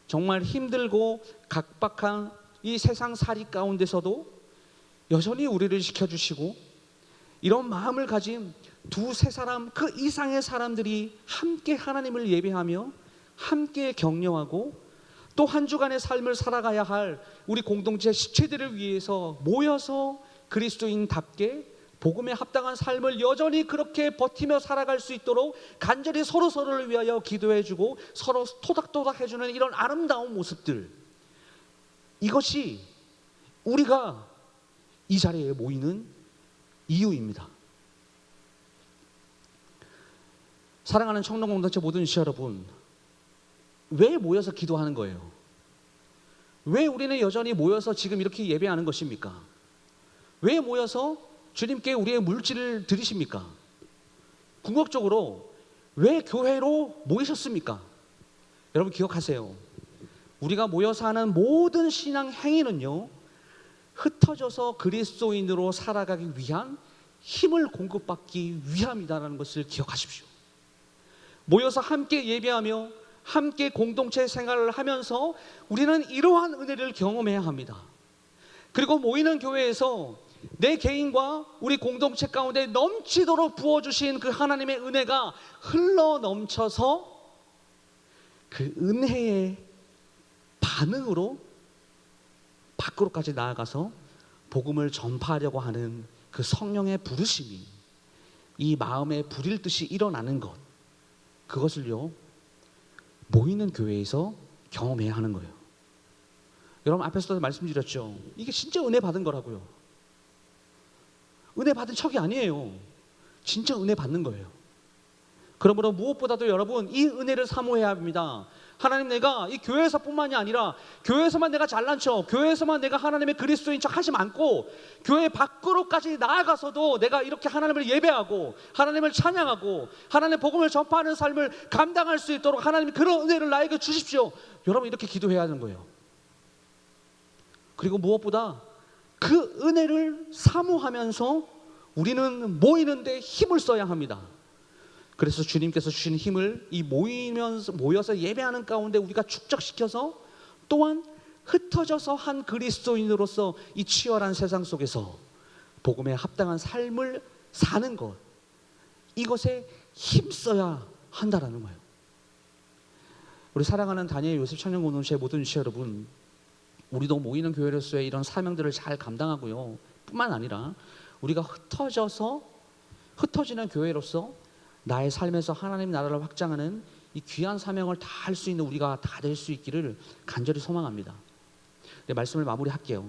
정말 힘들고 각박한 이 세상살이 가운데서도 여전히 우리를 지켜주시고, 이런 마음을 가진 두세 사람 그 이상의 사람들이 함께 하나님을 예배하며 함께 격려하고, 또 한 주간의 삶을 살아가야 할 우리 공동체 지체들을 위해서 모여서 그리스도인답게 복음에 합당한 삶을 여전히 그렇게 버티며 살아갈 수 있도록 간절히 서로를 위하여 기도해주고 서로 토닥토닥 해주는 이런 아름다운 모습들, 이것이 우리가 이 자리에 모이는 이유입니다. 사랑하는 청년 공동체 모든 지체 여러분, 왜 모여서 기도하는 거예요? 왜 우리는 여전히 모여서 지금 이렇게 예배하는 것입니까? 왜 모여서 주님께 우리의 물질을 드리십니까? 궁극적으로 왜 교회로 모이셨습니까? 여러분 기억하세요. 우리가 모여서 하는 모든 신앙 행위는요, 흩어져서 그리스도인으로 살아가기 위한 힘을 공급받기 위함이다라는 것을 기억하십시오. 모여서 함께 예배하며 함께 공동체 생활을 하면서 우리는 이러한 은혜를 경험해야 합니다. 그리고 모이는 교회에서 내 개인과 우리 공동체 가운데 넘치도록 부어주신 그 하나님의 은혜가 흘러 넘쳐서 그 은혜의 반응으로 밖으로까지 나아가서 복음을 전파하려고 하는 그 성령의 부르심이 이 마음에 불일 듯이 일어나는 것, 그것을요 모이는 교회에서 경험해야 하는 거예요. 여러분 앞에서도 말씀드렸죠. 이게 진짜 은혜 받은 거라고요. 은혜 받은 척이 아니에요. 진짜 은혜 받는 거예요. 그러므로 무엇보다도 여러분 이 은혜를 사모해야 합니다. 하나님, 내가 이 교회에서뿐만이 아니라 교회에서만 내가 잘난 척, 교회에서만 내가 하나님의 그리스도인 척 하지 않고 교회 밖으로까지 나아가서도 내가 이렇게 하나님을 예배하고 하나님을 찬양하고 하나님의 복음을 전파하는 삶을 감당할 수 있도록 하나님 그런 은혜를 나에게 주십시오. 여러분 이렇게 기도해야 하는 거예요. 그리고 무엇보다 그 은혜를 사모하면서 우리는 모이는데 힘을 써야 합니다. 그래서 주님께서 주신 힘을 이 모여서 예배하는 가운데 우리가 축적시켜서 또한 흩어져서 한 그리스도인으로서 이 치열한 세상 속에서 복음에 합당한 삶을 사는 것, 이것에 힘써야 한다라는 거예요. 우리 사랑하는 다니엘 요셉 청년 공동체 모든 지체 여러분, 우리도 모이는 교회로서의 이런 사명들을 잘 감당하고요, 뿐만 아니라 우리가 흩어지는 교회로서 나의 삶에서 하나님 나라를 확장하는 이 귀한 사명을 다 할 수 있는 우리가 다 될 수 있기를 간절히 소망합니다. 네, 말씀을 마무리할게요.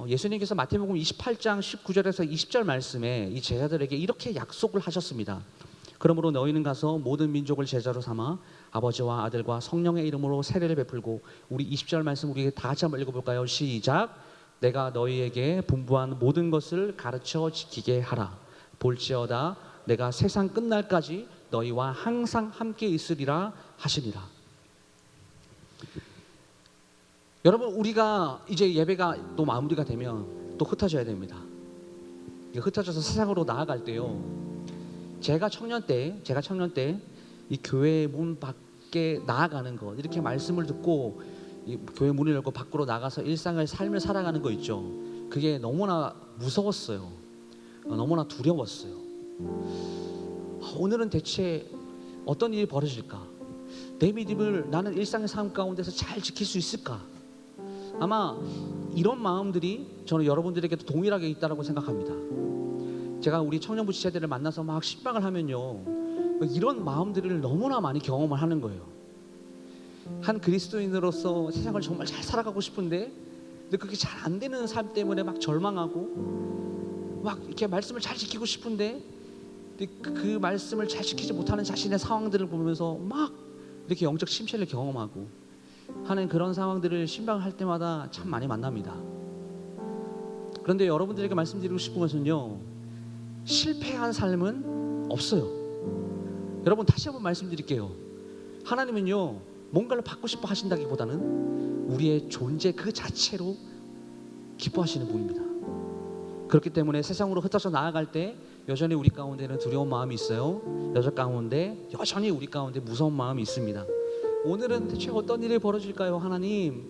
예수님께서 마태복음 28장 19절에서 20절 말씀에 이 제자들에게 이렇게 약속을 하셨습니다. 그러므로 너희는 가서 모든 민족을 제자로 삼아 아버지와 아들과 성령의 이름으로 세례를 베풀고, 우리 20절 말씀 우리 다 같이 한번 읽어볼까요? 시작. 내가 너희에게 분부한 모든 것을 가르쳐 지키게 하라. 볼지어다 내가 세상 끝날까지 너희와 항상 함께 있으리라 하시니라. 여러분 우리가 이제 예배가 또 마무리가 되면 또 흩어져야 됩니다. 흩어져서 세상으로 나아갈 때요, 제가 청년 때 이 교회 문 밖에 나아가는 것, 이렇게 말씀을 듣고 이 교회 문을 열고 밖으로 나가서 일상을 삶을 살아가는 거 있죠. 그게 너무나 무서웠어요. 너무나 두려웠어요. 오늘은 대체 어떤 일이 벌어질까? 내 믿음을 나는 일상의 삶 가운데서 잘 지킬 수 있을까? 아마 이런 마음들이 저는 여러분들에게도 동일하게 있다고 생각합니다. 제가 우리 청년부 지체들을 만나서 막 신방을 하면요, 이런 마음들을 너무나 많이 경험을 하는 거예요. 한 그리스도인으로서 세상을 정말 잘 살아가고 싶은데 근데 그게 잘 안 되는 삶 때문에 막 절망하고, 막 이렇게 말씀을 잘 지키고 싶은데 그 말씀을 잘 지키지 못하는 자신의 상황들을 보면서 막 이렇게 영적 침체를 경험하고 하는 그런 상황들을 신방을 할 때마다 참 많이 만납니다. 그런데 여러분들에게 말씀드리고 싶은 것은요, 실패한 삶은 없어요. 여러분 다시 한번 말씀드릴게요. 하나님은요 뭔가를 받고 싶어 하신다기보다는 우리의 존재 그 자체로 기뻐하시는 분입니다. 그렇기 때문에 세상으로 흩어져 나아갈 때 여전히 우리 가운데는 두려운 마음이 있어요. 여전히 우리 가운데 무서운 마음이 있습니다. 오늘은 대체 어떤 일이 벌어질까요? 하나님,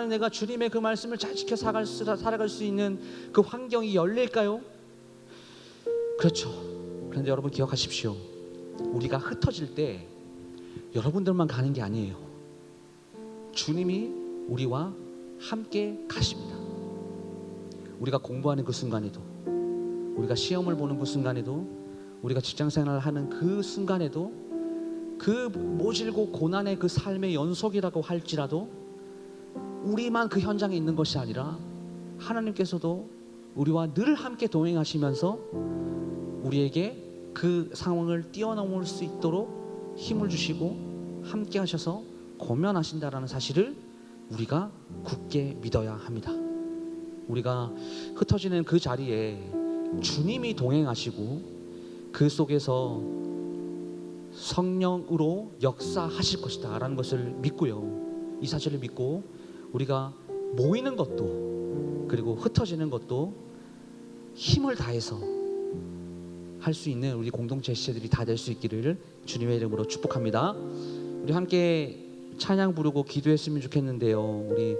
내가 주님의 그 말씀을 잘 지켜 살아갈 수 있는 그 환경이 열릴까요? 그렇죠. 그런데 여러분 기억하십시오. 우리가 흩어질 때 여러분들만 가는 게 아니에요. 주님이 우리와 함께 가십니다. 우리가 공부하는 그 순간에도, 우리가 시험을 보는 그 순간에도, 우리가 직장생활을 하는 그 순간에도, 그 모질고 고난의 그 삶의 연속이라고 할지라도 우리만 그 현장에 있는 것이 아니라 하나님께서도 우리와 늘 함께 동행하시면서 우리에게 그 상황을 뛰어넘을 수 있도록 힘을 주시고 함께 하셔서 권면하신다라는 사실을 우리가 굳게 믿어야 합니다. 우리가 흩어지는 그 자리에 주님이 동행하시고 그 속에서 성령으로 역사하실 것이다 라는 것을 믿고요. 이 사실을 믿고 우리가 모이는 것도 그리고 흩어지는 것도 힘을 다해서 할 수 있는 우리 공동체 지체들이 다 될 수 있기를 주님의 이름으로 축복합니다. 우리 함께 찬양 부르고 기도했으면 좋겠는데요. 우리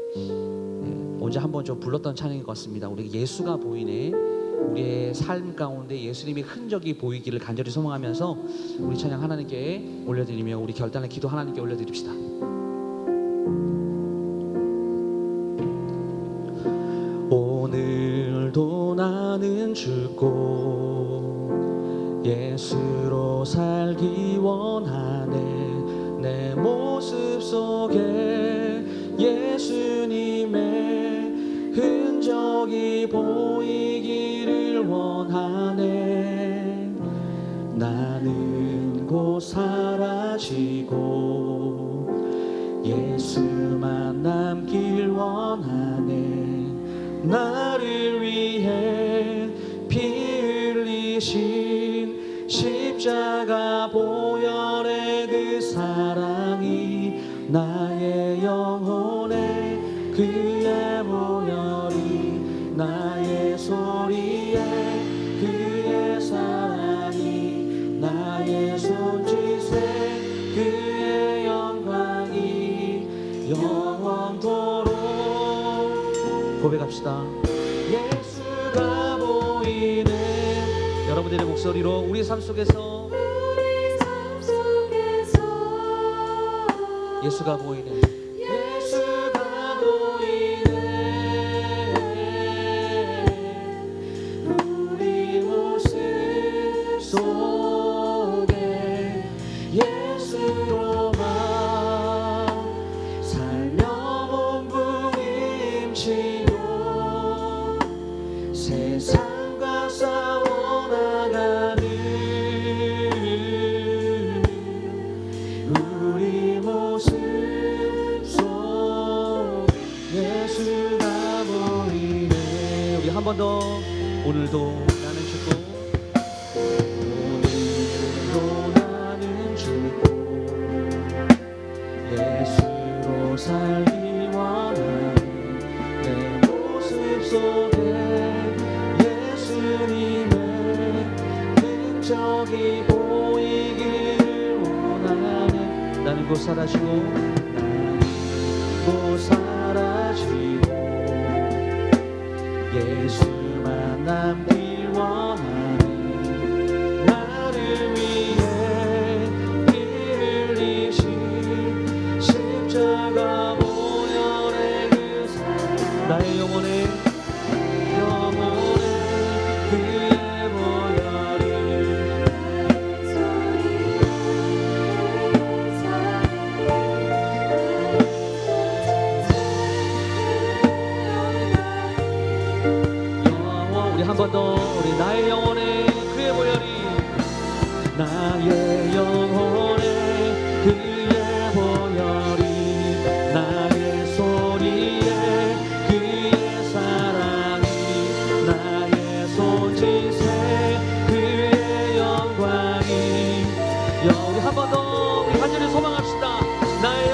언제 한번 좀 불렀던 찬양인 것 같습니다. 우리 예수가 보이네. 우리의 삶 가운데 예수님의 흔적이 보이기를 간절히 소망하면서 우리 찬양 하나님께 올려드리며 우리 결단의 기도 하나님께 올려드립시다. 오늘도 나는 죽고 예수로 살기 원하네. 내 모습 속에 예수님의 흔적이 보이기를 원하네. 나는 곧 사라지고 예수만 남길 원하네. 나를 위해 피 흘리신 십자가 보혈의 그 사랑이 나의 영혼에 그의 보혈이 나의 소리에 그의 사랑이 나의 손짓에 그의 영광이 영원토록 고백합시다. 예수가 보이는 여러분들의 목소리로 우리 삶 속에서 예수가 보이네. 예수가 보이네. 우리 모습 속에 예수로만 살며 몸부림치고 세상과 싸워나가는 우리 모습 속 예수가 보이네. 우리 한 번 더. 오늘도 나는 죽고 오늘도 나는 죽고 예수로 살기 원하는 내 모습 속에 예수님의 흔적이 보이기를 원하네. 나는 곧 사라지고 예수만 남길 원하네. 나를 위해 피 흘리신 십자가 보혈의 그 사랑 나의 영혼에 그의 보혈이 우리 한 번 더. 우리 나의 영혼에 그의 보혈이 나의 영혼에 그의 보혈이 나의 소리에 그의 사랑이 나의 손짓에 그의 영광이 우리 한 번 더 우리 간절히 소망합시다. 나의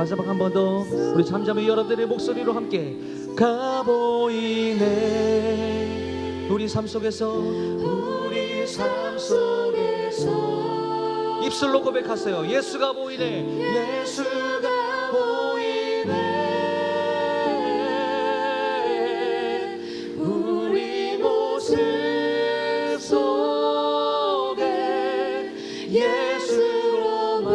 마지막 한 번 더 우리 잠잠히 여러분들의 목소리로 함께 가보이네. 우리 삶 속에서 입술로 고백하세요. 예수가 보이네. 예수가 보이네. 우리 모습 속에 예수로만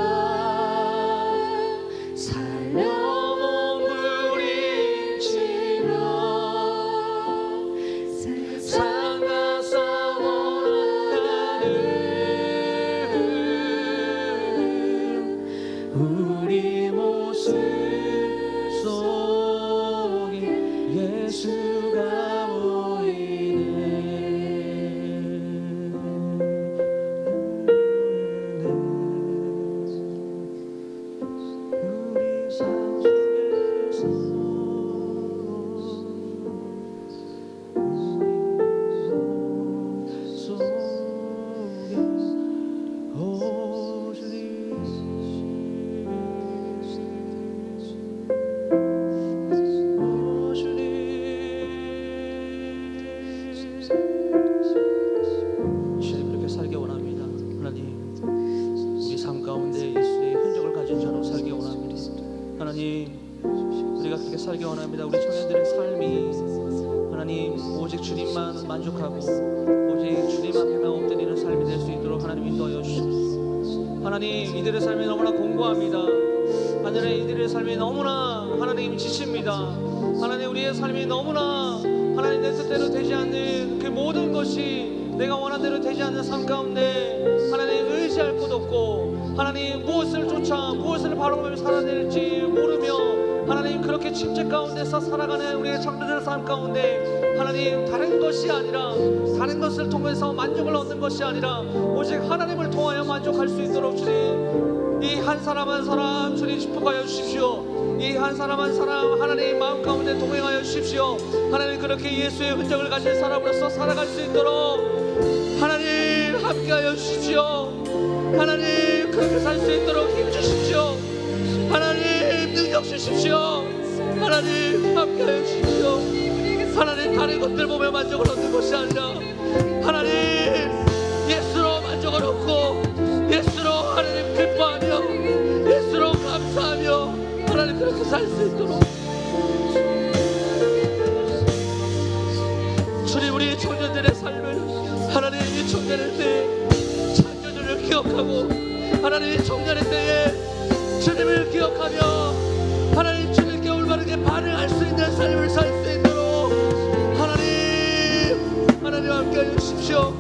살려 몸부림치며 세상과 싸워나가는 우리 모습 속에 예수가 우리가 그렇게 살기 원합니다. 우리 청년들의 삶이 하나님 오직 주님만 만족하고 오직 주님 앞에만 엎드리는 삶이 될 수 있도록 하나님 인도하여 주시옵소서. 하나님 이들의 삶이 너무나 공고합니다. 하늘의 이들의 삶이 너무나 하나님 지칩니다. 하나님 우리의 삶이 너무나 하나님 내 뜻대로 되지 않는 그 모든 것이 내가 원하는 대로 되지 않는 삶 가운데 하나님 의지할 곳 없고 하나님 무엇을 쫓아 무엇을 바라보며 살아낼지 모르며 하나님 그렇게 침체 가운데서 살아가는 우리의 청년들의 삶 가운데 하나님 다른 것이 아니라 다른 것을 통해서 만족을 얻는 것이 아니라 오직 하나님을 통하여 만족할 수 있도록 주님 이 한 사람 한 사람 주님 축복하여 주십시오. 이 한 사람 한 사람 하나님 마음 가운데 동행하여 주십시오. 하나님 그렇게 예수의 흔적을 가진 사람으로서 살아갈 수 있도록 하나님 함께하여 주십시오. 하나님 그렇게 살 수 있도록 힘 주십시오. 하나님 능력 주십시오. 하나님 함께하여 주십시오. 하나님 다른 것들 보며 만족을 얻는 것이 아니라 하나님 예수로 만족을 얻고 예수로 하나님 기뻐하며 예수로 감사하며 하나님 그렇게 살 수 있도록 주님 우리 청년들의 삶을 하나님 이 청년의 때에 창조주를 기억하고 하나님 이 청년의 때에 주님을 기억하며 하나님 주님께 올바르게 반응할 수 있는 삶을 살 수 있도록 하나님 함께하여 주십시오.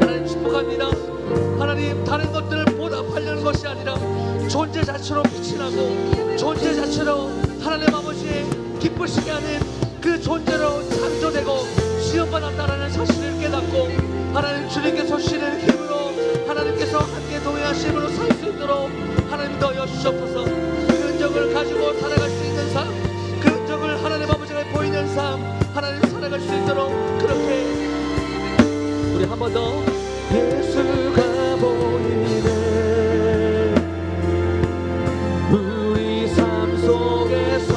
하나님 축복합니다. 하나님 다른 것들을 보답하려는 것이 아니라 존재 자체로 빛이 나고 존재 자체로 하나님 아버지의 기쁘시게 하는 그 존재로 창조되고 시험받았다라는 사실을 깨닫고 하나님 주님께서 주시는 힘으로 하나님께서 함께 동행하심으로 살 수 있도록 하나님 더여 주시옵소서. 그 흔적을 가지고 살아갈 수 있는 삶, 그 흔적을 하나님 아버지가 보이는 삶 하나님 살아갈 수 있도록 그렇게 우리 한 번 더 예수가 보이네. 우리 삶 속에서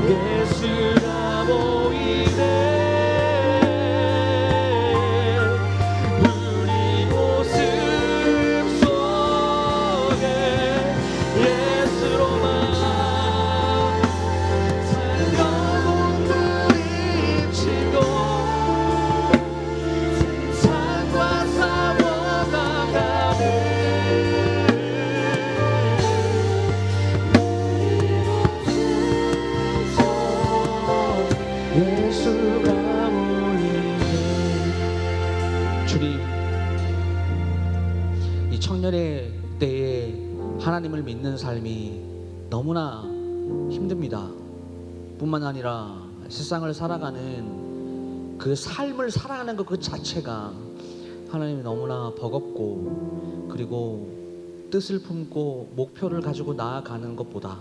예수가 보이네. 청년의 때에 하나님을 믿는 삶이 너무나 힘듭니다. 뿐만 아니라 세상을 살아가는 그 삶을 살아가는 것 그 자체가 하나님이 너무나 버겁고 그리고 뜻을 품고 목표를 가지고 나아가는 것보다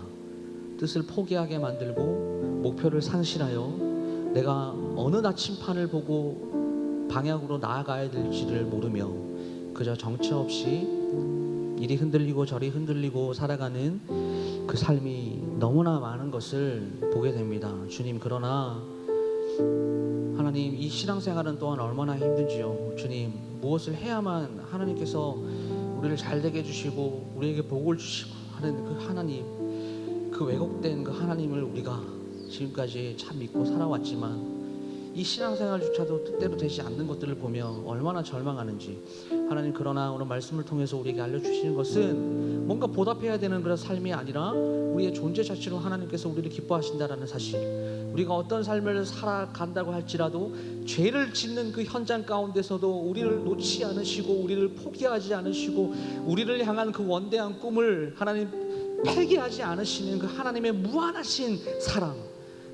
뜻을 포기하게 만들고 목표를 상실하여 내가 어느 나침판을 보고 방향으로 나아가야 될지를 모르며 그저 정처 없이 이리 흔들리고 저리 흔들리고 살아가는 그 삶이 너무나 많은 것을 보게 됩니다. 주님, 그러나 하나님, 이 신앙생활은 또한 얼마나 힘든지요. 주님, 무엇을 해야만 하나님께서 우리를 잘되게 해주시고 우리에게 복을 주시고 하는 그 하나님, 그 왜곡된 그 하나님을 우리가 지금까지 참 믿고 살아왔지만 이 신앙생활조차도 뜻대로 되지 않는 것들을 보며 얼마나 절망하는지. 하나님, 그러나 오늘 말씀을 통해서 우리에게 알려주시는 것은 뭔가 보답해야 되는 그런 삶이 아니라 우리의 존재 자체로 하나님께서 우리를 기뻐하신다라는 사실. 우리가 어떤 삶을 살아간다고 할지라도 죄를 짓는 그 현장 가운데서도 우리를 놓지 않으시고 우리를 포기하지 않으시고 우리를 향한 그 원대한 꿈을 하나님 폐기하지 않으시는 그 하나님의 무한하신 사랑,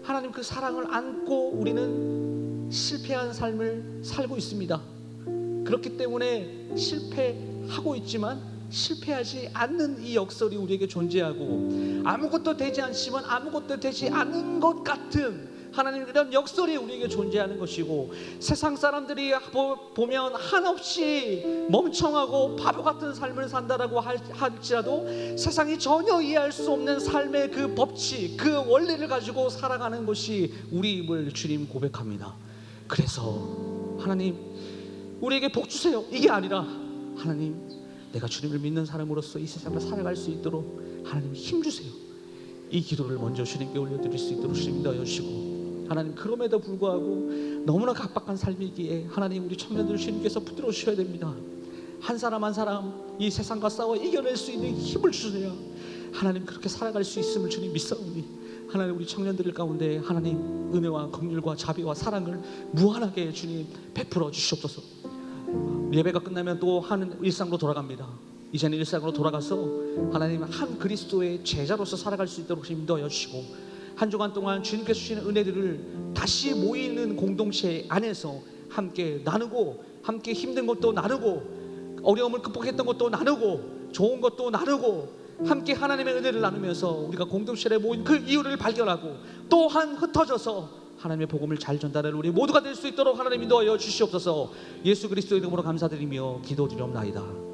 하나님 그 사랑을 안고 우리는 실패한 삶을 살고 있습니다. 그렇기 때문에 실패하고 있지만 실패하지 않는 이 역설이 우리에게 존재하고, 아무것도 되지 않지만 아무것도 되지 않은 것 같은 하나님 이런 역설이 우리에게 존재하는 것이고, 세상 사람들이 보면 한없이 멍청하고 바보 같은 삶을 산다라고 할지라도 세상이 전혀 이해할 수 없는 삶의 그 법칙, 그 원리를 가지고 살아가는 것이 우리임을 주님 고백합니다. 그래서 하나님, 우리에게 복 주세요 이게 아니라, 하나님, 내가 주님을 믿는 사람으로서 이 세상을 살아갈 수 있도록 하나님 힘 주세요. 이 기도를 먼저 주님께 올려드릴 수 있도록 주님 인도하여 주시고, 하나님, 그럼에도 불구하고 너무나 각박한 삶이기에 하나님, 우리 청년들 주님께서 붙들어 주셔야 됩니다. 한 사람 한 사람 이 세상과 싸워 이겨낼 수 있는 힘을 주세요. 하나님, 그렇게 살아갈 수 있음을 주님 믿사오니 하나님, 우리 청년들 가운데 하나님 은혜와 긍휼과 자비와 사랑을 무한하게 주님 베풀어 주시옵소서. 예배가 끝나면 또 한 일상으로 돌아갑니다. 이제는 일상으로 돌아가서 하나님 한 그리스도의 제자로서 살아갈 수 있도록 주님 인도하여 주시고, 한 주간 동안 주님께서 주시는 은혜들을 다시 모이는 공동체 안에서 함께 나누고, 함께 힘든 것도 나누고, 어려움을 극복했던 것도 나누고, 좋은 것도 나누고, 함께 하나님의 은혜를 나누면서 우리가 공동체에 모인 그 이유를 발견하고 또한 흩어져서 하나님의 복음을 잘 전달하는 우리 모두가 될 수 있도록 하나님 인도하여 주시옵소서. 예수 그리스도의 이름으로 감사드리며 기도드리옵나이다.